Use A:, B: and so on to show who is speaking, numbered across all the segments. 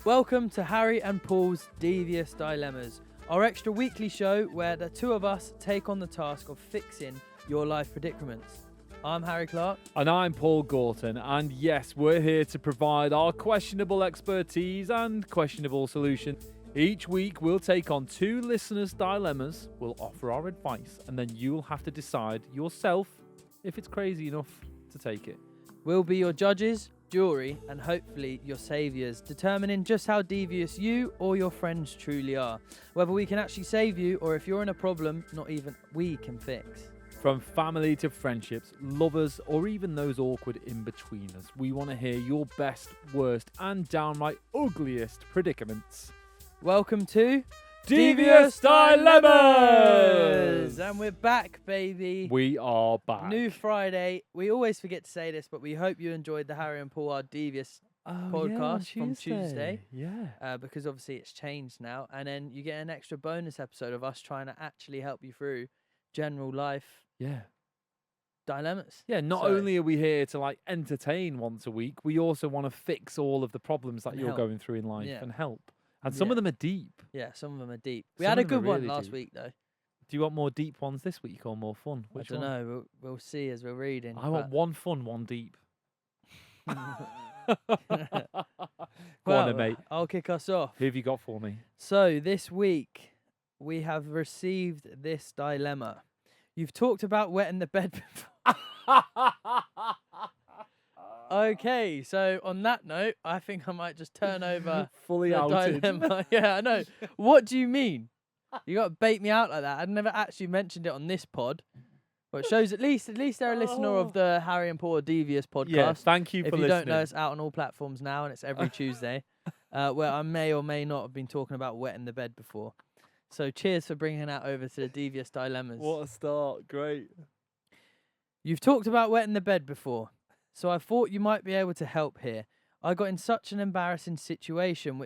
A: Welcome to Harry and Paul's Devious Dilemmas, our extra weekly show where the two of us take on the task of fixing your life predicaments. I'm Harry Clark.
B: And I'm Paul Gorton, and yes, we're here to provide our questionable expertise and questionable solution. Each week, we'll take on two listeners' dilemmas, we'll offer our advice, and then you'll have to decide yourself if it's crazy enough to take it.
A: We'll be your judges, jury, and hopefully your saviours, determining just how devious you or your friends truly are. Whether we can actually save you, or if you're in a problem, not even we can fix.
B: From family to friendships, lovers, or even those awkward in-betweeners, we want to hear your best, worst, and downright ugliest predicaments.
A: Welcome to
B: Devious Dilemmas!
A: And we're back, baby.
B: We are back.
A: New Friday. We always forget to say this, but we hope you enjoyed the Harry and Paul Are Devious podcast from Tuesday.
B: Yeah.
A: Because obviously it's changed now. And then you get an extra bonus episode of us trying to actually help you through general life dilemmas.
B: Yeah, not only are we here to like entertain once a week, we also want to fix all of the problems that you're going through in life and help. And some of them are deep.
A: Yeah, some of them are deep. We had a good one last week, though.
B: Do you want more deep ones this week or more fun?
A: I don't know. We'll see as we're reading.
B: I want one fun, one deep. Go on then, mate.
A: I'll kick us off.
B: Who have you got for me?
A: So, this week, we have received this dilemma. You've talked about wetting the bed before. Okay, so on that note, I think I might just turn over
B: fully
A: the
B: outed.
A: dilemma. Yeah, I know. What do you mean? You got to bait me out like that. I'd never actually mentioned it on this pod. But it shows at least they're a listener of the Harry and Paul Devious podcast.
B: Yeah, thank you for listening.
A: If you don't know, it's out on all platforms now, and it's every Tuesday, where I may or may not have been talking about wetting the bed before. So cheers for bringing that over to the Devious Dilemmas.
B: What a start. Great.
A: You've talked about wetting the bed before, so I thought you might be able to help here. I got in such an embarrassing situation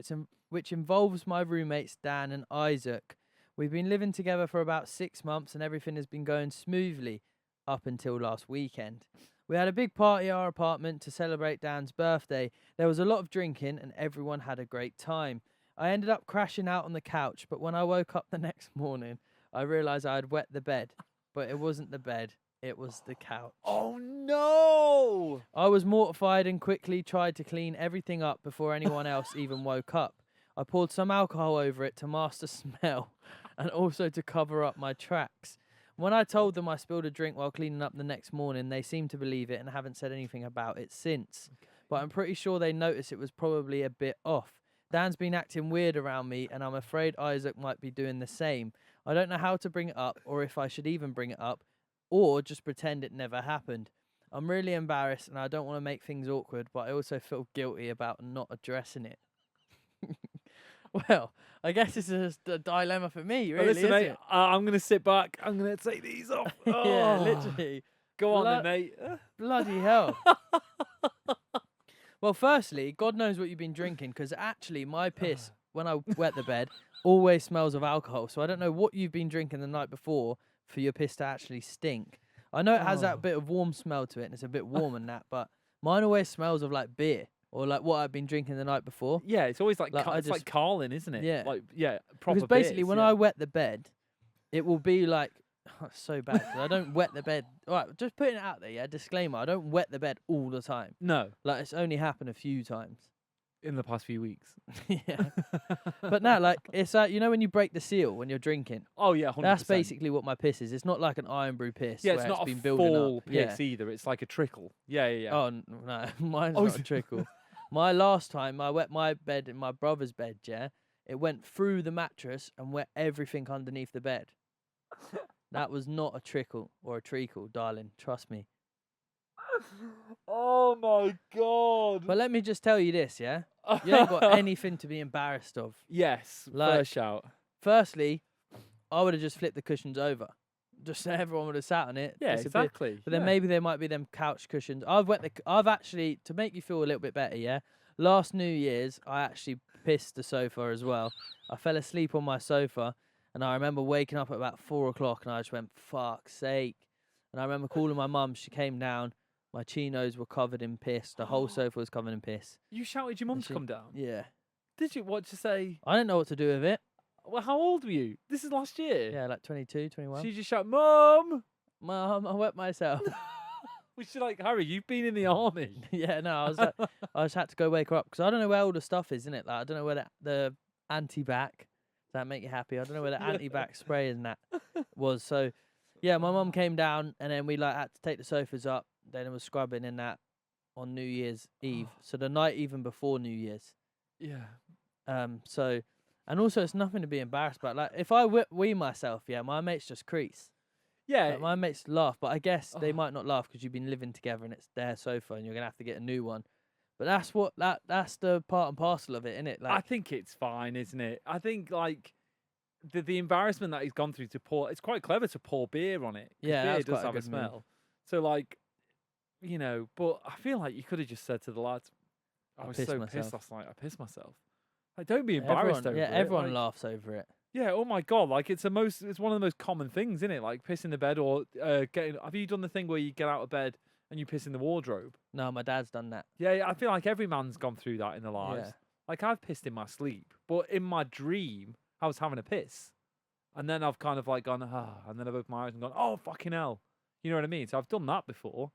A: which involves my roommates Dan and Isaac. We've been living together for about 6 months and everything has been going smoothly up until last weekend. We had a big party at our apartment to celebrate Dan's birthday. There was a lot of drinking and everyone had a great time. I ended up crashing out on the couch, but when I woke up the next morning, I realised I had wet the bed. But it wasn't the bed, it was the couch.
B: Oh no!
A: I was mortified and quickly tried to clean everything up before anyone else even woke up. I poured some alcohol over it to mask the smell and also to cover up my tracks. When I told them I spilled a drink while cleaning up the next morning, they seemed to believe it and haven't said anything about it since. But I'm pretty sure they noticed it was probably a bit off. Dan's been acting weird around me, and I'm afraid Isaac might be doing the same. I don't know how to bring it up, or if I should even bring it up, or just pretend it never happened. I'm really embarrassed, and I don't want to make things awkward, but I also feel guilty about not addressing it. Well, I guess this is a dilemma for me, really,
B: Listen,
A: isn't
B: mate,
A: it?
B: I'm going to sit back. I'm going to take these off.
A: Yeah,
B: Oh.
A: literally.
B: Go on then, mate.
A: Bloody hell. Well, firstly, God knows what you've been drinking, because actually my piss, when I wet the bed, always smells of alcohol. So I don't know what you've been drinking the night before for your piss to actually stink. I know it has that bit of warm smell to it, and it's a bit warm and that, but mine always smells of like beer or like what I've been drinking the night before.
B: Yeah, it's always like,
A: Like,
B: it's like Carlin, isn't it?
A: Yeah.
B: Like, yeah, proper
A: Because basically
B: beers,
A: when I wet the bed, it will be like, it's so bad, 'cause I don't wet the bed. All right, just putting it out there, yeah, disclaimer, I don't wet the bed all the time.
B: No,
A: Like, it's only happened a few times.
B: in the past few weeks.
A: Yeah. But no, like, it's like, you know when you break the seal when you're drinking?
B: Oh, yeah, 100%.
A: That's basically what my piss is. It's not like an iron brew piss.
B: Yeah,
A: where
B: it's not
A: been
B: a
A: building
B: full
A: up.
B: piss either. It's like a trickle. Yeah, yeah, yeah.
A: Oh, no, mine's
B: Oh,
A: not a trickle. My last time, I wet my bed in my brother's bed, yeah? It went through the mattress and wet everything underneath the bed. That was not a trickle or a treacle, darling. Trust me.
B: Oh, my God.
A: But let me just tell you this, yeah? You ain't got anything to be embarrassed of.
B: Yes,
A: Like-
B: first shout.
A: Firstly, I would have just flipped the cushions over. Just so everyone would have sat on it.
B: Yeah,
A: It's a bit-
B: exactly.
A: But then maybe there might be them couch cushions. I've actually, to make you feel a little bit better, yeah? Last New Year's, I actually pissed the sofa as well. I fell asleep on my sofa, and I remember waking up at about 4 o'clock, and I just went, fuck's sake. And I remember calling my mum. She came down. My chinos were covered in piss. The whole sofa was covered in piss.
B: You shouted your mum
A: And
B: to
A: she-
B: come down?
A: Yeah.
B: Did you? What to say?
A: I didn't know what to do with it.
B: Well, how old were you? This is last year.
A: Yeah, like 22, 21.
B: She just shout, "Mum!"
A: Mum, I wet myself.
B: Was she like, Harry, you've been in the army?
A: Yeah, no, I was like, I just had to go wake her up because I don't know where all the stuff is, innit? Like, I don't know where the anti-bac, does that make you happy? I don't know where the
B: Yeah.
A: anti-bac spray and that was. So, yeah, my mum came down and then we like had to take the sofas up. Then it was scrubbing in that on New Year's Eve. So the night even before New Year's.
B: Yeah.
A: So, and also it's nothing to be embarrassed about. Like, if I wee myself, yeah, my mates just crease.
B: Yeah.
A: Like, my mates laugh, but I guess they
B: Oh.
A: might not laugh because you've been living together and it's their sofa and you're gonna have to get a new one. But that's the part and parcel of it, isn't it? Like,
B: I think it's fine, isn't it? I think like the embarrassment that he's gone through to pour. It's quite clever to pour beer on it. 'Cause
A: Yeah,
B: beer
A: that's
B: does
A: quite a
B: have a
A: good move.
B: smell. So like, but I feel like you could have just said to the lads, "I
A: I
B: was
A: pissed
B: so
A: myself."
B: pissed last night. I pissed myself." Like, don't be embarrassed
A: everyone,
B: over
A: yeah,
B: it.
A: everyone
B: like,
A: laughs over it.
B: Yeah, oh my god, like it's one of the most common things, isn't it? Like pissing the bed or getting. Have you done the thing where you get out of bed and you piss in the wardrobe?
A: No, my dad's done that.
B: Yeah, I feel like every man's gone through that in their lives.
A: Yeah.
B: Like I've pissed in my sleep, but in my dream I was having a piss, and then I've kind of like gone and then I've opened my eyes and gone, oh fucking hell, you know what I mean? So I've done that before.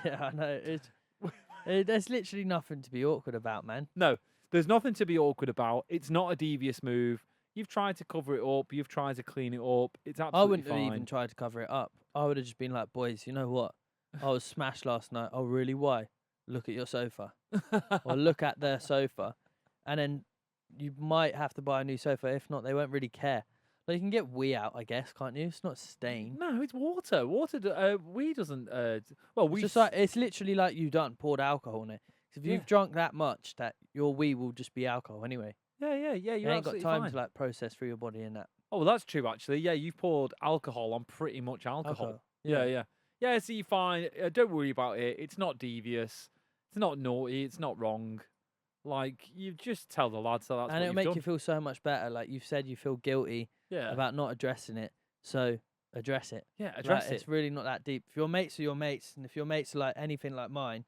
A: Yeah, I know. There's literally nothing to be awkward about, man.
B: No, there's nothing to be awkward about. It's not a devious move. You've tried to cover it up. You've tried to clean it up. It's absolutely
A: I wouldn't
B: fine.
A: have even tried to cover it up. I would have just been like, boys, you know what? I was smashed last night. Oh, really? Why? Look at your sofa. Or look at their sofa. And then you might have to buy a new sofa. If not, they won't really care. Like, you can get wee out, I guess, can't you? It's not stain.
B: No, it's water. Wee doesn't. Well, we.
A: It's just like, it's literally like you done poured alcohol in it. 'Cause if
B: Yeah.
A: you've drunk that much, that your wee will just be alcohol anyway.
B: Yeah.
A: You
B: You're
A: ain't got
B: absolutely
A: time
B: fine.
A: to like process through your body and that.
B: Oh, well, that's true actually. Yeah, you've poured alcohol on pretty much alcohol.
A: Yeah.
B: Yeah, so you're fine. Don't worry about it. It's not devious. It's not naughty. It's not wrong. Like, you just tell the lads that that's
A: And
B: what
A: it'll
B: you've
A: make
B: done.
A: you feel so much better. Like you've said, you feel guilty
B: Yeah.
A: about not addressing it. So address it.
B: Yeah,
A: Like,
B: address it.
A: It's really not that deep. If your mates are your mates, and if your mates are like anything like mine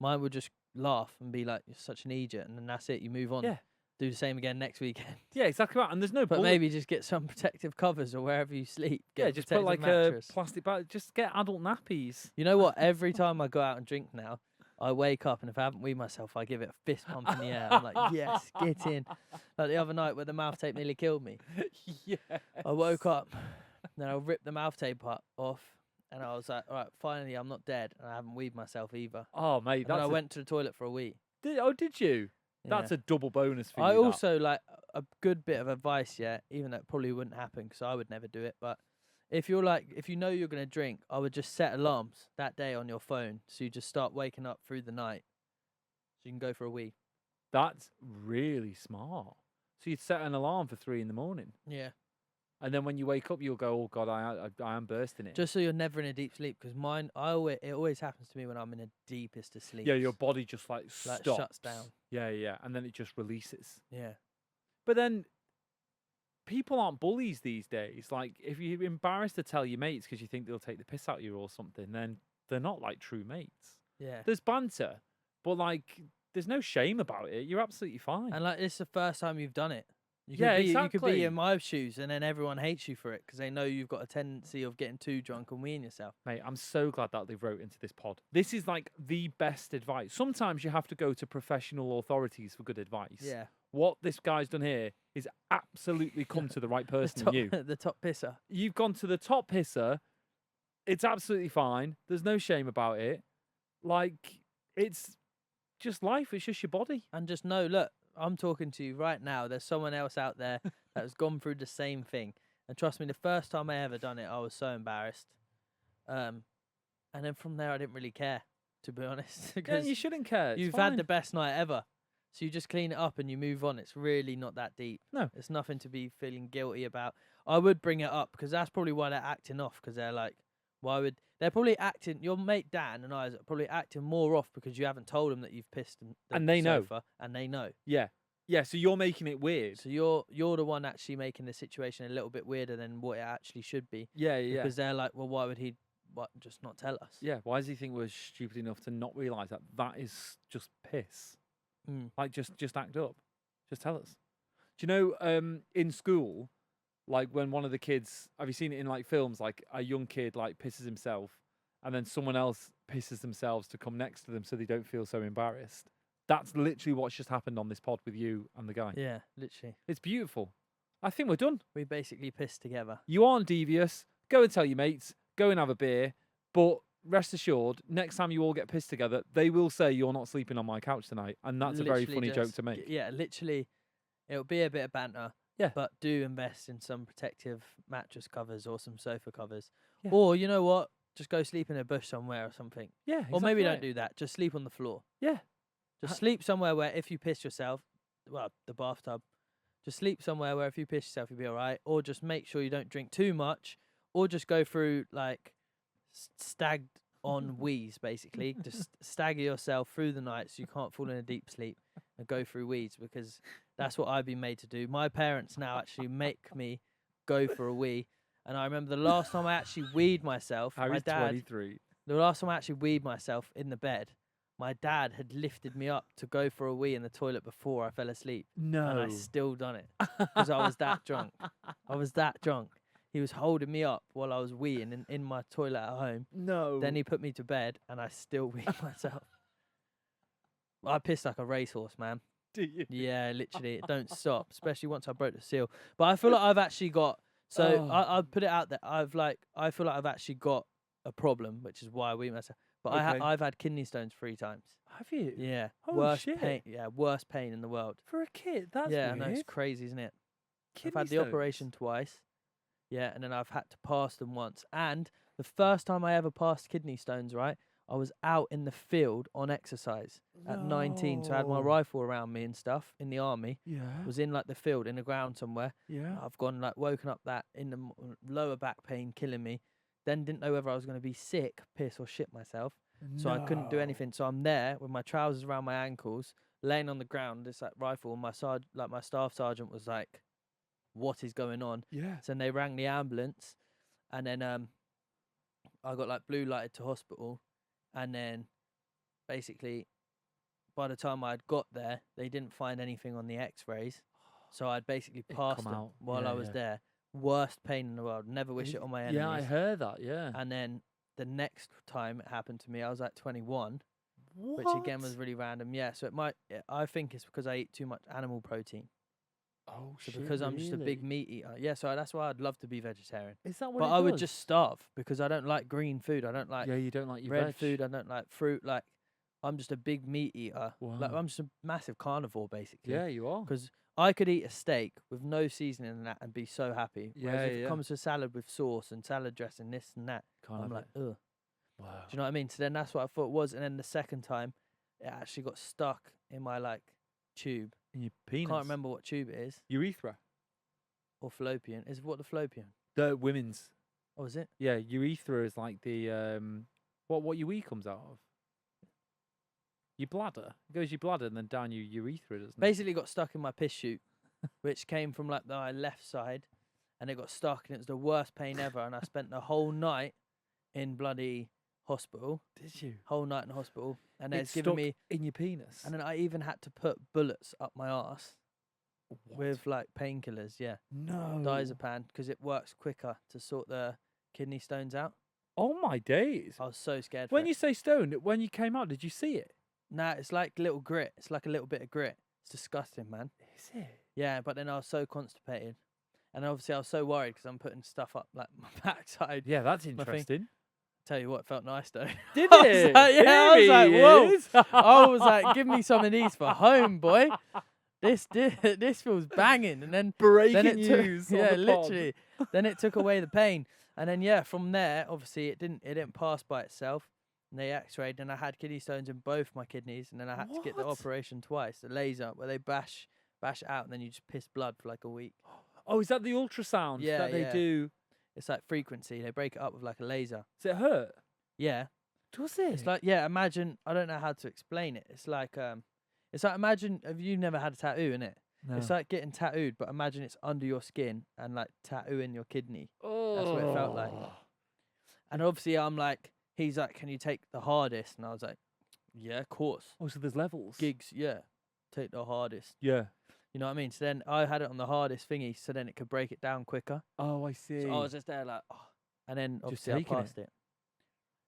A: would just laugh and be like, "You're such an idiot," and then that's it. You move on.
B: Yeah.
A: Do the same again next weekend.
B: Yeah, exactly right. And there's no
A: But
B: bully.
A: maybe just get some protective covers or wherever you sleep. Get
B: Yeah,
A: a
B: just put
A: protective
B: like
A: mattress.
B: a plastic bag. Just get adult nappies.
A: You know what? Every time I go out and drink now, I wake up and if I haven't weed myself, I give it a fist pump in the air. I'm like, yes, get in. Like the other night where the mouth tape nearly killed me.
B: Yeah.
A: I woke up, then I ripped the mouth tape off, and I was like, all right, finally, I'm not dead, and I haven't weed myself either.
B: Oh, mate,
A: And then
B: that's.
A: I went to the toilet for a wee.
B: Did you? That's
A: Yeah.
B: a double bonus for you.
A: I
B: that.
A: also like a good bit of advice, yeah, even though it probably wouldn't happen because I would never do it. But if you know you're going to drink, I would just set alarms that day on your phone. So you just start waking up through the night. So you can go for a wee.
B: That's really smart. So you'd set an alarm for 3 a.m,
A: Yeah.
B: and then when you wake up, you'll go, "Oh God, I am bursting it."
A: Just so you're never in a deep sleep because mine, it always happens to me when I'm in the deepest of sleep.
B: yeah, your body just like
A: like
B: stops.
A: shuts down.
B: Yeah, and then it just releases.
A: Yeah.
B: But then people aren't bullies these days. Like, if you're embarrassed to tell your mates because you think they'll take the piss out of you or something, then they're not like true mates.
A: Yeah.
B: There's banter, but like, there's no shame about it. You're absolutely fine.
A: And like, it's the first time you've done it. You
B: Yeah,
A: You could
B: exactly.
A: be in my shoes, and then everyone hates you for it because they know you've got a tendency of getting too drunk and weeing yourself.
B: Mate, I'm so glad that they wrote into this pod. This is like the best advice. Sometimes you have to go to professional authorities for good advice.
A: Yeah.
B: What this guy's done here is absolutely come to the right
A: The
B: person
A: top,
B: in you.
A: the top pisser.
B: You've gone to the top pisser. It's absolutely fine. There's no shame about it. Like, it's just life. It's just your body.
A: And just know, look, I'm talking to you right now. There's someone else out there that has gone through the same thing. And trust me, the first time I ever done it, I was so embarrassed. And then from there, I didn't really care, to be honest.
B: Yeah,
A: Because
B: you shouldn't care. It's
A: you've
B: fine.
A: had the best night ever. So you just clean it up and you move on. It's really not that deep.
B: No.
A: It's nothing to be feeling guilty about. I would bring it up because that's probably why they're acting off. Because they're like, they're probably acting, your mate Dan and I are probably acting more off because you haven't told them that you've pissed in the
B: And they know.
A: sofa, and they know.
B: Yeah. Yeah, so you're making it weird.
A: So you're the one actually making the situation a little bit weirder than what it actually should be.
B: Yeah.
A: Because they're like, well, why would he what just not tell us?
B: Yeah, why does he think we're stupid enough to not realise that that is just piss?
A: Mm.
B: Like, just act up. Just tell us. Do you know, in school, like when one of the kids, have you seen it in like films, like a young kid like pisses himself and then someone else pisses themselves to come next to them so they don't feel so embarrassed? That's literally what's just happened on this pod with you and the guy.
A: Yeah, literally.
B: It's beautiful. I think we're done.
A: We basically pissed together.
B: You aren't devious. Go and tell your mates. Go and have a beer. But rest assured, next time you all get pissed together, they will say you're not sleeping on my couch tonight. And that's a very
A: Literally
B: funny joke
A: just
B: to make.
A: Yeah, literally, it'll be a bit of banter.
B: Yeah.
A: But do invest in some protective mattress covers or some sofa covers.
B: Yeah.
A: Or, you know what? Just go sleep in a bush somewhere or something.
B: Yeah.
A: Or maybe
B: exactly
A: don't
B: right.
A: do that. Just sleep on the floor.
B: Yeah.
A: Just sleep somewhere where if you piss yourself, well, the bathtub, just sleep somewhere where if you piss yourself, you'll be all right. Or just make sure you don't drink too much. Or just go through like stagged on wheeze, basically. Just stagger yourself through the night so you can't fall in a deep sleep and go through wheeze, because that's what I've been made to do. My parents now actually make me go for a wee. And I remember the last time I actually weed myself, my
B: Harry's
A: dad,
B: 23.
A: the last time I actually weed myself in the bed, my dad had lifted me up to go for a wee in the toilet before I fell asleep.
B: No.
A: And I still done it because I was that drunk. I was that drunk. He was holding me up while I was weeing in my toilet at home.
B: No.
A: Then he put me to bed and I still weed myself. I pissed like a racehorse, man.
B: Do you?
A: Yeah, literally. It don't stop, especially once I broke the seal. But I feel like I've actually got... So
B: Oh.
A: I put it out there. I feel like I've actually got a problem, which is why I weed myself. But
B: Okay.
A: I've had kidney stones 3 times.
B: Have you?
A: Yeah.
B: Holy
A: worst
B: shit.
A: pain. Yeah, worst pain in the world.
B: For a kid? That's
A: yeah,
B: weird.
A: I know, it's crazy, isn't it?
B: Kidney
A: I've had the
B: stones?
A: operation twice. Yeah, and then I've had to pass them once. And the first time I ever passed kidney stones, right, I was out in the field on exercise at 19. So I had my
B: No.
A: rifle around me and stuff in the army.
B: Yeah.
A: Was in like the field, in the ground somewhere.
B: Yeah.
A: I've gone like woken up that in the lower back pain killing me. Then didn't know whether I was going to be sick, piss or shit myself. So I couldn't do
B: No.
A: anything. So I'm there with my trousers around my ankles, laying on the ground, this like rifle. And my my staff sergeant was like, "What is going on?"
B: Yeah.
A: So then they rang the ambulance, and then I got like blue lighted to hospital, and then basically by the time I'd got there, they didn't find anything on the X-rays, so I'd basically
B: It'd
A: passed
B: come
A: them
B: out.
A: while
B: Yeah,
A: I was
B: yeah.
A: there. Worst pain in the world. Never wish it on my enemies.
B: Yeah, I heard that. Yeah.
A: And then the next time it happened to me, I was like 21,
B: What?
A: which again was really random. Yeah, so I think it's because I eat too much animal protein.
B: Oh
A: So
B: shit.
A: because I'm just a big
B: really?
A: meat eater. Yeah, so that's why I'd love to be vegetarian.
B: Is that what
A: But
B: it
A: I would
B: does?
A: just starve because I don't like green food. I don't like
B: Yeah, you don't like your
A: red
B: veg.
A: food. I don't like fruit. Like, I'm just a big meat eater. Like,
B: Wow.
A: I'm just a massive carnivore, basically.
B: Yeah, you are.
A: Because I could eat a steak with no seasoning in that and be so happy. Whereas
B: Yeah,
A: if
B: yeah.
A: it comes to salad with sauce and salad dressing, this and that,
B: Can't
A: I'm
B: have
A: like,
B: it.
A: ugh.
B: Wow.
A: Do you know what I mean? So then that's what I thought it was. And then the second time, it actually got stuck in my, like, tube.
B: In your penis.
A: Can't remember what tube it is.
B: Urethra.
A: Or fallopian. Is what the fallopian?
B: The women's.
A: Oh, is it?
B: Yeah, urethra is like the what your wee comes out of. Your bladder. It goes your bladder and then down your urethra, doesn't it?
A: Basically got stuck in my piss chute, which came from like my left side, and it got stuck, and it was the worst pain ever. And I spent the whole night in bloody hospital.
B: Did you?
A: Whole night in hospital, and
B: It's
A: it's given
B: stuck
A: me.
B: in your penis.
A: And then I even had to put bullets up my arse
B: What?
A: with like painkillers. Yeah,
B: no.
A: diazepam, because it works quicker to sort the kidney stones out.
B: Oh my days.
A: I was so scared.
B: When
A: for
B: you
A: it.
B: say stoned, when you came out, did you see it?
A: Nah, it's like little grit. It's like a little bit of grit. It's disgusting, man.
B: Is it?
A: Yeah, but then I was so constipated, and obviously I was so worried because I'm putting stuff up like my backside.
B: Yeah, that's
A: thing.
B: interesting.
A: Tell you what, it felt nice though.
B: Did
A: I was
B: it?
A: like, yeah, I was
B: Here
A: like,
B: he
A: whoa.
B: is.
A: I was like, give me some of these for home, boy. This feels banging. And then
B: Breaking
A: it took,
B: news. on
A: yeah,
B: the pod.
A: literally. Then it took away the pain, and then yeah, from there, obviously it didn't pass by itself. And they X-rayed, and I had kidney stones in both my kidneys, and then I had to get the
B: What?
A: operation twice, the laser, where they bash it out, and then you just piss blood for like a week.
B: Oh, is that the ultrasound
A: Yeah,
B: that they
A: yeah.
B: do?
A: It's like frequency. They break it up with like a laser.
B: Does it hurt?
A: Yeah.
B: Does it?
A: It's like, yeah, imagine, I don't know how to explain it. It's like imagine, have you never had a tattoo, innit?
B: no.
A: It's like getting tattooed, but imagine it's under your skin and like tattooing your kidney.
B: Oh.
A: that's what it felt like. And obviously I'm like, he's like, can you take the hardest? And I was like, yeah, of course.
B: Oh, so there's levels.
A: Gigs, yeah, take the hardest.
B: Yeah.
A: You know what I mean? So then I had it on the hardest thingy, so then it could break it down quicker.
B: Oh, I see.
A: So I was just there like, oh. And then
B: Just
A: obviously I
B: taking it.
A: passed it.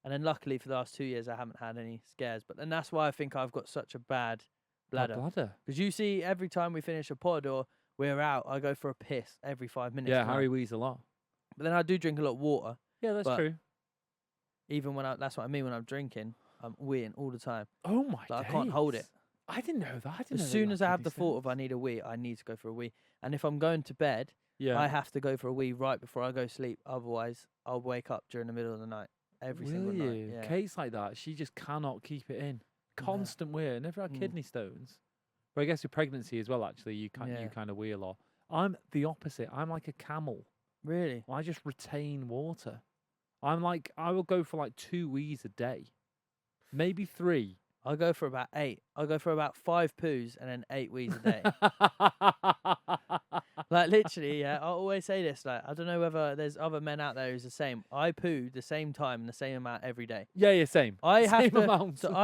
A: And then luckily for the last 2 years I haven't had any scares. But then that's why I think I've got such a bad bladder. Because you see, every time we finish a pod or we're out, I go for a piss every 5 minutes.
B: Yeah, Harry wheezes a lot.
A: But then I do drink a lot of water.
B: Yeah, that's
A: But
B: true.
A: Even that's what I mean when I'm drinking, I'm weeing all the time.
B: Oh my
A: Like, I can't hold it.
B: I didn't know that.
A: As soon as I have the thought of I need a wee, I need to go for a wee. And if I'm going to bed,
B: yeah.
A: I have to go for a wee right before I go to sleep. Otherwise, I'll wake up during the middle of the night. Every single night. Yeah.
B: Kate's like that. She just cannot keep it in. Constant wee. Never had kidney stones. But I guess with pregnancy as well, actually, you kind of wee a lot. I'm the opposite. I'm like a camel.
A: Really?
B: I just retain water. I'm like, I will go for like 2 wees a day. Maybe 3.
A: I'll go for about 8. I'll go for about 5 poos and then 8 wees a day. Like, literally, yeah. I always say this. Like, I don't know whether there's other men out there who's the same. I poo the same time and the same amount every day.
B: Yeah, same.
A: I
B: same
A: have to.
B: amount.
A: So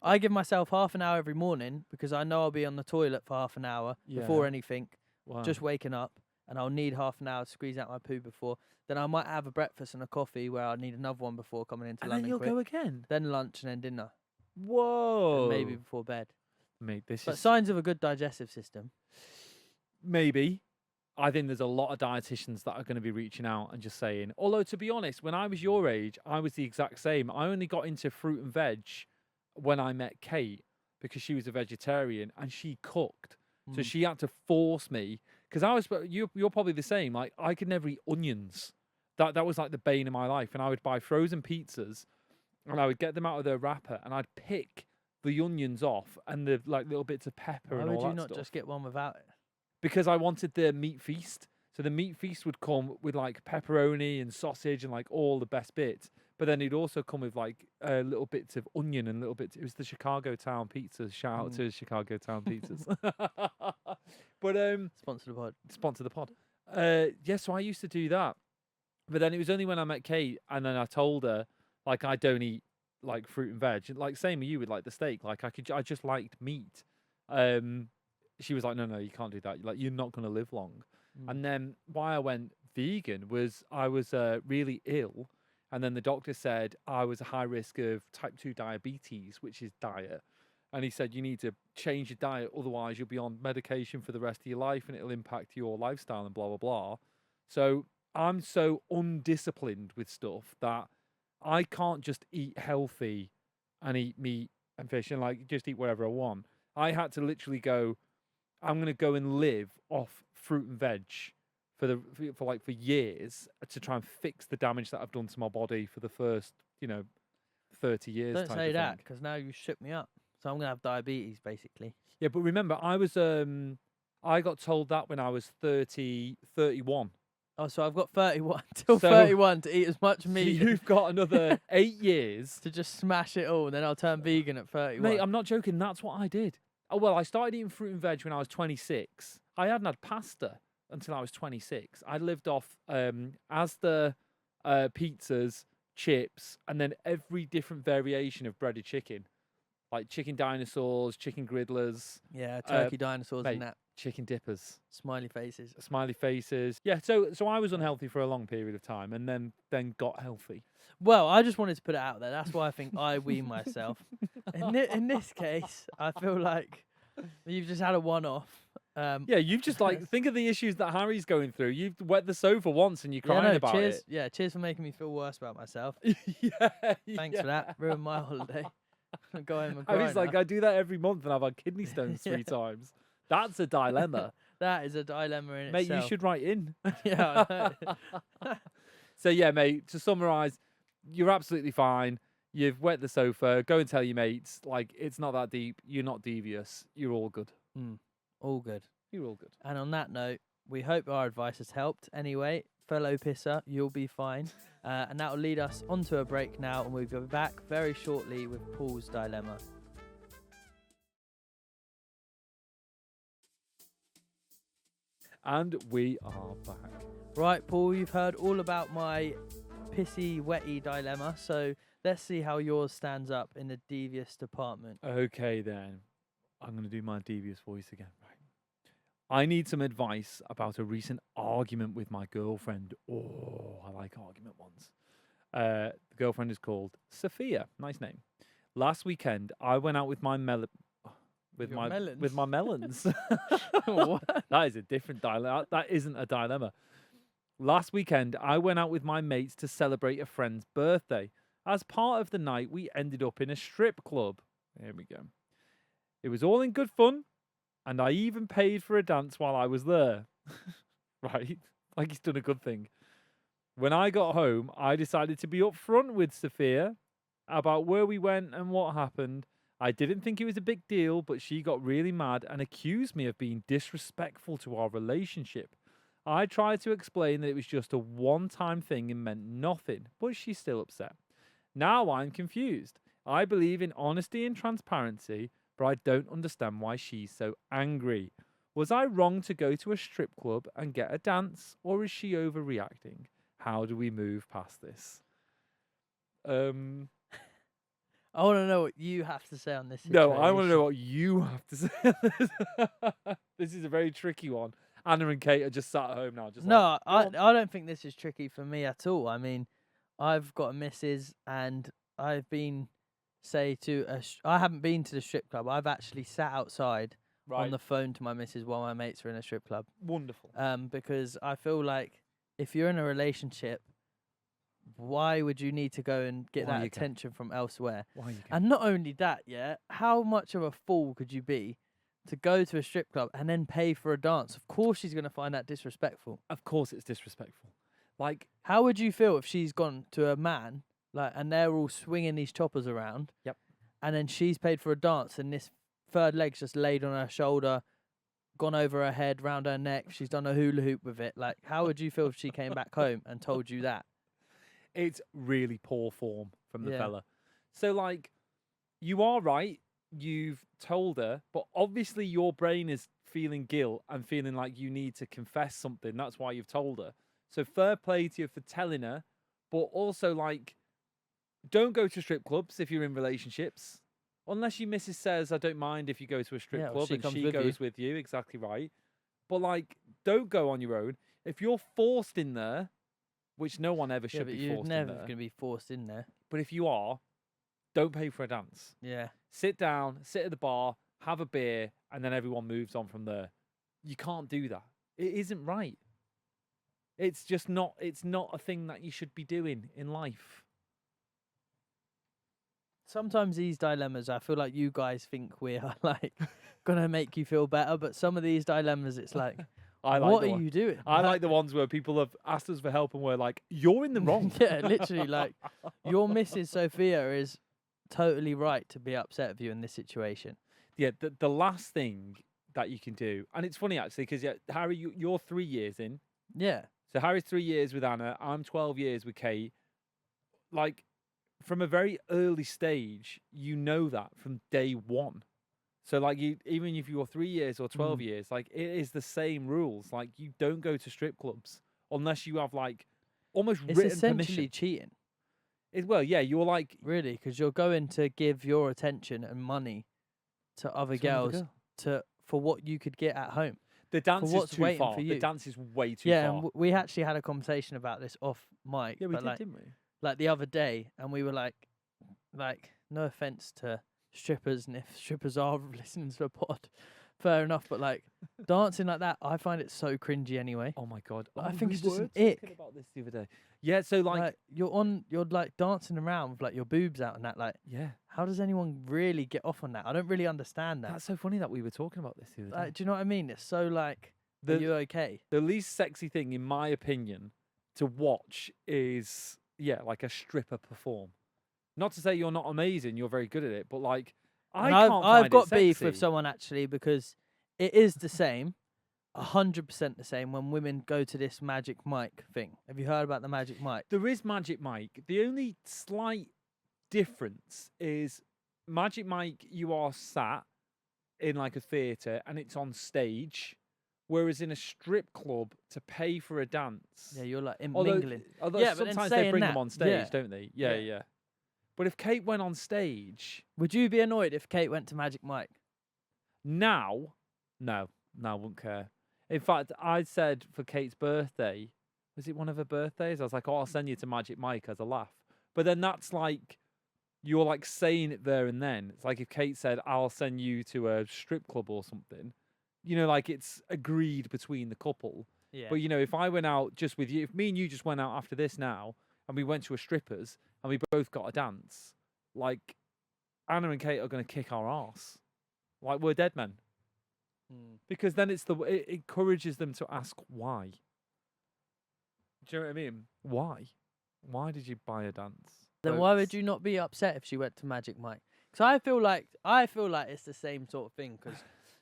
A: I give myself half an hour every morning because I know I'll be on the toilet for half an hour before anything, just waking up, and I'll need half an hour to squeeze out my poo before. Then I might have a breakfast and a coffee where I need another one before coming into London.
B: And then you'll go again.
A: Then lunch and then dinner.
B: Whoa.
A: And maybe before bed.
B: Mate,
A: But signs of a good digestive system.
B: Maybe. I think there's a lot of dietitians that are going to be reaching out and just saying, although to be honest, when I was your age, I was the exact same. I only got into fruit and veg when I met Kate because she was a vegetarian and she cooked. So she had to force me, because you're probably the same. Like, I could never eat onions. That was like the bane of my life. And I would buy frozen pizzas and I would get them out of their wrapper and I'd pick the onions off and the like little bits of pepper and all that stuff.
A: Why would you not just get one without it?
B: Because I wanted the meat feast. So the meat feast would come with like pepperoni and sausage and like all the best bits. But then it'd also come with like little bits of onion and little bits. It was the Chicago Town pizzas. Shout out to Chicago Town pizzas. But
A: sponsor the pod.
B: Sponsor the pod. Yeah, so I used to do that. But then it was only when I met Kate and then I told her like I don't eat like fruit and veg. Like same with you with like the steak. Like I just liked meat. She was like, no, you can't do that. Like, you're not going to live long. And then why I went vegan was I was really ill. And then the doctor said I was a high risk of type 2 diabetes, which is diet. And he said, you need to change your diet. Otherwise, you'll be on medication for the rest of your life and it'll impact your lifestyle and blah, blah, blah. So I'm so undisciplined with stuff that I can't just eat healthy and eat meat and fish and like just eat whatever I want. I had to literally go, I'm going to go and live off fruit and veg for years to try and fix the damage that I've done to my body for the first, 30 years.
A: Don't say that, because now you shook me up. So I'm going to have diabetes, basically.
B: Yeah, but remember, I got told that when I was 31.
A: Oh, so I've got 31 till 31 to eat as much meat.
B: So you've got another 8 years.
A: To just smash it all, and then I'll turn vegan at 31.
B: Mate, I'm not joking. That's what I did. Oh, well, I started eating fruit and veg when I was 26. I hadn't had pasta until I was 26. I lived off Asda pizzas, chips, and then every different variation of breaded chicken. Like chicken dinosaurs, chicken griddlers.
A: Yeah, turkey dinosaurs and that.
B: Chicken dippers.
A: Smiley faces.
B: Smiley faces. Yeah, so I was unhealthy for a long period of time and then got healthy.
A: Well, I just wanted to put it out there. That's why I think I wean myself. In this case, I feel like you've just had a one-off.
B: Yeah, you've just think of the issues that Harry's going through. You've wet the sofa once and you're crying about it.
A: Yeah, cheers for making me feel worse about myself.
B: Thanks
A: for that. Ruined my holiday. Go home and cry.
B: Harry's like, I do that every month and I've had kidney stones 3 times. That's a dilemma.
A: That is a dilemma in
B: mate,
A: itself.
B: Mate, you should write in.
A: Yeah, I know.
B: So yeah, mate, to summarise, you're absolutely fine. You've wet the sofa. Go and tell your mates. Like, it's not that deep. You're not devious. You're all good.
A: All good.
B: You're all good.
A: And on that note, we hope our advice has helped. Anyway, fellow pisser, you'll be fine. And that will lead us onto a break now, and we'll be back very shortly with Paul's dilemma.
B: And we are back.
A: Right, Paul, you've heard all about my pissy, wetty dilemma. So let's see how yours stands up in the devious department.
B: Okay, then. I'm going to do my devious voice again. Right. I need some advice about a recent argument with my girlfriend. Oh, I like argument ones. The girlfriend is called Sophia. Nice name. Last weekend, I went out with my with
A: Your
B: my melons.
A: What?
B: That is a different dilemma. That isn't a dilemma. Last weekend, I went out with my mates to celebrate a friend's birthday. As part of the night, we ended up in a strip club. Here we go. It was all in good fun, and I even paid for a dance while I was there. Right? Like he's done a good thing. When I got home, I decided to be upfront with Sophia about where we went and what happened. I didn't think it was a big deal, but she got really mad and accused me of being disrespectful to our relationship. I tried to explain that it was just a one-time thing and meant nothing, but she's still upset. Now I'm confused. I believe in honesty and transparency, but I don't understand why she's so angry. Was I wrong to go to a strip club and get a dance, or is she overreacting? How do we move past this?
A: I want to know what you have to say on this
B: No, I want to know
A: situation.
B: what you have to say. This is a very tricky one. Anna and Kate are just sat at home now. Just
A: No,
B: like,
A: I
B: "Go on."
A: don't think this is tricky for me at all. I mean, I've got a missus, and I've been, I haven't been to the strip club. I've actually sat outside on
B: Right.
A: the phone to my missus while my mates are in a strip club.
B: Wonderful.
A: Because I feel like if you're in a relationship, why would you need to go and get
B: Why
A: that
B: you go?
A: attention from elsewhere?
B: Why you
A: And not only that, yeah, how much of a fool could you be to go to a strip club and then pay for a dance? Of course she's going to find that disrespectful.
B: Of course it's disrespectful. Like,
A: How would you feel if she's gone to a man, like, and they're all swinging these choppers around?
B: Yep.
A: And then she's paid for a dance, and this third leg's just laid on her shoulder, gone over her head, round her neck. She's done a hula hoop with it. Like, how would you feel if she came back home and told you that?
B: it's really poor form from the
A: Yeah.
B: fella. So, like, you are right. You've told her, but obviously your brain is feeling guilt and feeling like you need to confess something. That's why you've told her. So fair play to you for telling her, but also, like, don't go to strip clubs if you're in relationships. Unless your missus says, I don't mind if you go to a strip
A: Yeah, or
B: club
A: she
B: and
A: comes
B: she
A: with you.
B: goes with you. Exactly right. But, like, don't go on your own. If you're forced in there, which no one ever
A: Yeah,
B: should
A: but
B: be
A: you're
B: forced
A: never
B: in there.
A: going to be forced in there.
B: But if you are, don't pay for a dance.
A: Yeah.
B: Sit down, sit at the bar, have a beer, and then everyone moves on from there. You can't do that. It isn't right. It's just not, it's not a thing that you should be doing in life.
A: Sometimes these dilemmas, I feel like you guys think we are like gonna make you feel better, but some of these dilemmas, it's like,
B: I like
A: what
B: the
A: are
B: one.
A: you doing?
B: I like the ones where people have asked us for help and we're like, you're in the wrong.
A: Yeah, literally, like your Mrs. Sophia is totally right to be upset with you in this situation.
B: Yeah, the last thing that you can do, and it's funny actually, because Harry, you're 3 years in.
A: Yeah,
B: So Harry's 3 years with Anna. I'm 12 years with Kate. Like, from a very early stage, you know that from day one. So, like, you, even if you're 3 years or 12 years, like, it is the same rules. Like, you don't go to strip clubs unless you have, like, almost
A: it's
B: written
A: essentially
B: permission.
A: cheating,
B: Well, yeah, you're like
A: really, because you're going to give your attention and money to other
B: to another
A: girls
B: girl.
A: for what you could get at home.
B: The dance is
A: what's
B: too
A: waiting
B: far.
A: for
B: The
A: you.
B: dance is way too
A: Yeah,
B: far.
A: and we actually had a conversation about this off mic,
B: Yeah, we
A: but
B: did,
A: like,
B: didn't we?
A: like the other day, and we were like, no offense to strippers, and if strippers are listening to the pod, fair enough. But like dancing like that, I find it so cringy anyway.
B: Oh my god!
A: I
B: Oh,
A: think
B: we
A: it's just
B: were
A: an
B: talking
A: ick.
B: about this the other day. Yeah, so like
A: You're like dancing around with like your boobs out and that. Like,
B: yeah,
A: how does anyone really get off on that? I don't really understand that.
B: that's so funny that we were talking about this the other day.
A: Like, do you know what I mean? It's so like, are
B: The
A: you okay?
B: the least sexy thing, in my opinion, to watch is like a stripper perform. Not to say you're not amazing, you're very good at it, but like I
A: And
B: can't
A: I've
B: find
A: got
B: it
A: beef with
B: sexy.
A: someone actually because it is the same. 100% the same when women go to this Magic Mike thing. Have you heard about the Magic Mike?
B: There is Magic Mike. The only slight difference is Magic Mike, you are sat in like a theatre and it's on stage, Whereas in a strip club, to pay for a dance,
A: Yeah, you're like
B: although
A: mingling.
B: although
A: Yeah, but then
B: sometimes they
A: saying
B: bring them
A: that,
B: on stage,
A: yeah,
B: don't they? Yeah,
A: yeah.
B: yeah. But if Kate went on stage
A: Would you be annoyed if Kate went to Magic Mike?
B: now, no, I wouldn't care. In fact, I said for Kate's birthday, was it one of her birthdays? I was like, oh, I'll send you to Magic Mike as a laugh. But then that's like, you're like saying it there and then. It's like if Kate said, I'll send you to a strip club or something, like it's agreed between the couple.
A: Yeah.
B: But, if I went out just with you, if me and you just went out after this now and we went to a stripper's and we both got a dance, like Anna and Kate are going to kick our ass. Like we're dead men. Because then it encourages them to ask why. Do you know what I mean? Why? Why did you buy a dance?
A: Then why would you not be upset if she went to Magic Mike? Because I feel like it's the same sort of thing. Because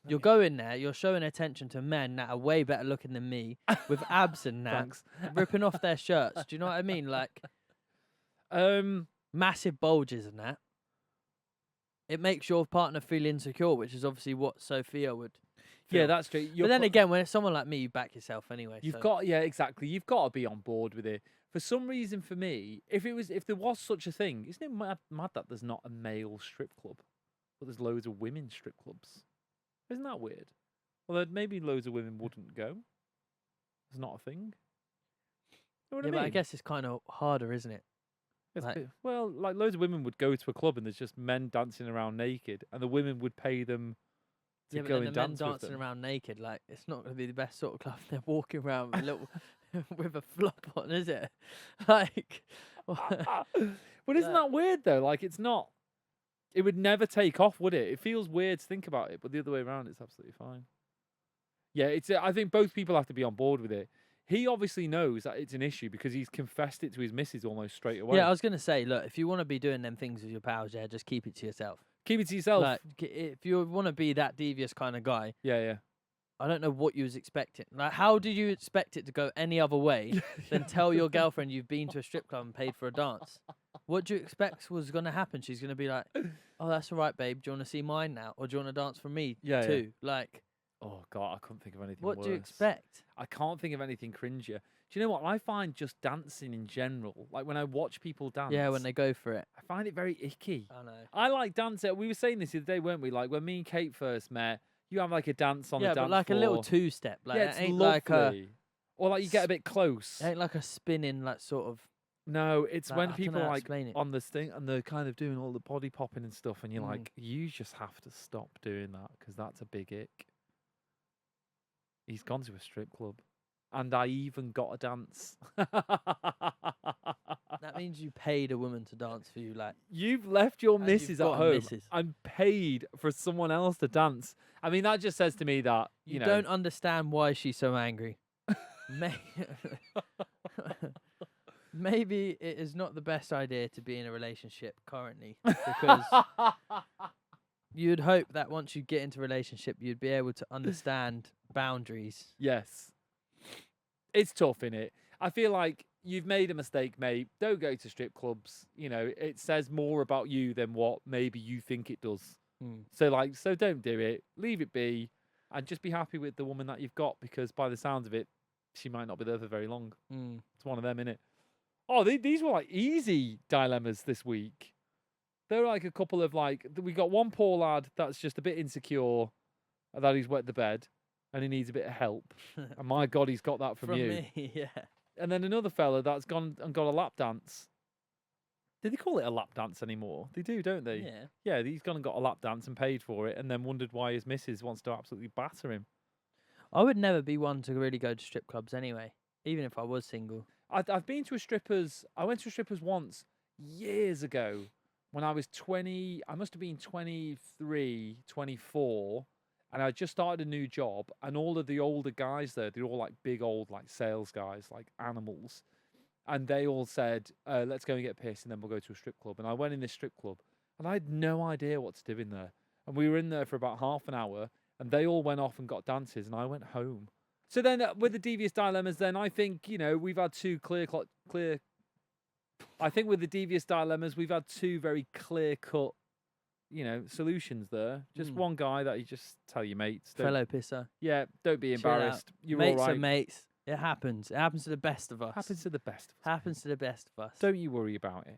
A: you're going there, you're showing attention to men that are way better looking than me, with abs and that,
B: Thanks.
A: ripping off their shirts. Do you know what I mean? Like massive bulges and that. It makes your partner feel insecure, which is obviously what Sophia would.
B: Yeah, that's true.
A: But then again, when it's someone like me, you back yourself anyway.
B: You've got exactly. You've got to be on board with it. For some reason, for me, if there was such a thing, isn't it mad that there's not a male strip club, but there's loads of women strip clubs? Isn't that weird? Although maybe loads of women wouldn't go. It's not a thing. You know what I mean?
A: But I guess it's kind of harder, isn't it?
B: Well, like loads of women would go to a club and there's just men dancing around naked, and the women would pay them to go and dance with them.
A: Men dancing around naked, like it's not going to be the best sort of club. They're walking around with a little with a flop on, is it? Like,
B: but isn't that weird though? Like it's not. It would never take off, would it? It feels weird to think about it, but the other way around, it's absolutely fine. Yeah, I think both people have to be on board with it. He obviously knows that it's an issue because he's confessed it to his missus almost straight away.
A: Yeah, I was going to say, look, if you want to be doing them things with your pals, just keep it to yourself.
B: Keep it to yourself.
A: Like, if you want to be that devious kind of guy,
B: yeah.
A: I don't know what you was expecting. Like, how did you expect it to go any other way than tell your girlfriend you've been to a strip club and paid for a dance? What do you expect was going to happen? She's going to be like, oh, that's all right, babe. Do you want to see mine now? Or do you want to dance for me too?
B: Yeah.
A: Like,
B: oh, God, I couldn't think of anything
A: what
B: worse.
A: do you expect?
B: I can't think of anything cringier. Do you know what? I find just dancing in general, like when I watch people dance.
A: Yeah, when they go for it.
B: I find it very icky.
A: I know.
B: I like dancing. We were saying this the other day, weren't we? Like when me and Kate first met, you have like a dance on the dance floor.
A: Yeah, but like a little two-step. Like,
B: yeah, it's
A: it ain't
B: lovely.
A: like a...
B: Or like you get a bit close.
A: It ain't like a spinning, like sort of...
B: No, it's
A: like,
B: when
A: I don't
B: people
A: know
B: are
A: how to
B: like
A: explain it.
B: on this thing and they're kind of doing all the body popping and stuff, and you're like, you just have to stop doing that because that's a big ick. He's gone to a strip club, and I even got a dance.
A: That means you paid a woman to dance for you, like...
B: You've left your
A: And
B: missus
A: you've
B: at
A: got a
B: home
A: missus.
B: and paid for someone else to dance. I mean, that just says to me that,
A: You
B: know...
A: don't understand why she's so angry. Maybe it is not the best idea to be in a relationship currently, because you'd hope that once you get into a relationship, you'd be able to understand boundaries.
B: Yes. It's tough, innit? I feel like you've made a mistake, mate. Don't go to strip clubs. You know, it says more about you than what maybe you think it does. So don't do it. Leave it be, and just be happy with the woman that you've got, because by the sounds of it, she might not be there for very long. It's one of them, innit? Oh, these were like easy dilemmas this week. There were like a couple of like, we got one poor lad that's just a bit insecure that he's wet the bed and he needs a bit of help. And my God, he's got that from you.
A: Me, yeah.
B: And then another fella that's gone and got a lap dance. Did they call it a lap dance anymore? They do, don't they?
A: Yeah.
B: Yeah, he's gone and got a lap dance and paid for it, and then wondered why his missus wants to absolutely batter him.
A: I would never be one to really go to strip clubs anyway, even if I was single.
B: I've been to a strippers. I went to a strippers once years ago when I was 20. I must have been 23, 24, and I just started a new job. And all of the older guys there, they're all like big old like sales guys, like animals. And they all said, let's go and get pissed and then we'll go to a strip club. And I went in this strip club and I had no idea what to do in there. And we were in there for about half an hour and they all went off and got dances and I went home. So then with the devious dilemmas, then I think, you know, we've had two I think with the devious dilemmas, we've had two very clear cut, solutions there. Just one guy that you just tell your mates.
A: Fellow pisser.
B: Yeah, don't be
A: Chill out.
B: embarrassed. You're
A: Mates
B: all
A: are
B: right.
A: mates. It happens. It happens to the best of us.
B: Happens to the best of us.
A: Happens to the best of us.
B: Don't you worry about it.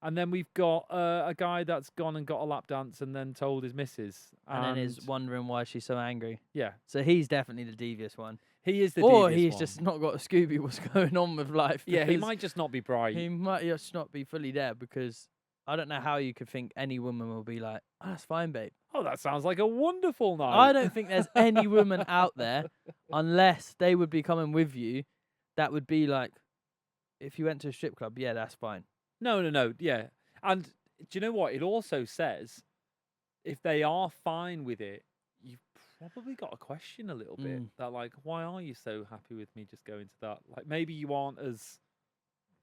B: And then we've got a guy that's gone and got a lap dance and then told his missus.
A: And then is wondering why she's so angry.
B: Yeah.
A: So he's definitely the devious one.
B: He is the
A: Or
B: devious
A: he's
B: one.
A: just not got a Scooby what's going on with life.
B: Yeah, he
A: because
B: might just not be bright.
A: He might just not be fully there because I don't know how you could think any woman will be like, oh, that's fine, babe.
B: Oh, that sounds like a wonderful night.
A: I don't think there's any woman out there, unless they would be coming with you, that would be like, if you went to a strip club, yeah, that's fine.
B: No. Yeah. And do you know what? It also says if they are fine with it, you've probably got to question a little bit that, like, why are you so happy with me just going to that? Like, maybe you aren't as,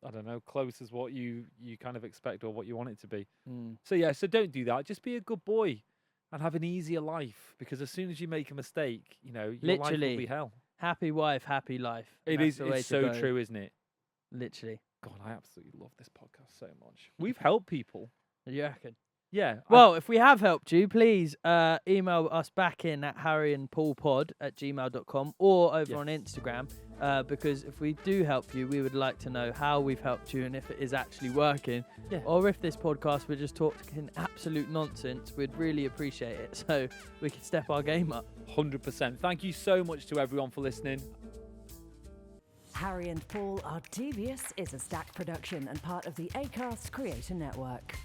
B: I don't know, close as what you kind of expect or what you want it to be. So, yeah, so don't do that. Just be a good boy and have an easier life, because as soon as you make a mistake, your life will be hell.
A: Happy wife, happy life.
B: It's so true, isn't it?
A: Literally.
B: God, I absolutely love this podcast so much. We've helped people.
A: You reckon?
B: Yeah.
A: Well, if we have helped you, please email us back in at harryandpaulpod@gmail.com or over on Instagram, because if we do help you, we would like to know how we've helped you and if it is actually working.
B: Yeah.
A: Or if this podcast we're just talking absolute nonsense, we'd really appreciate it so we can step our game up.
B: 100%. Thank you so much to everyone for listening.
C: Harry and Paul Are Devious is a Stack production and part of the Acast Creator Network.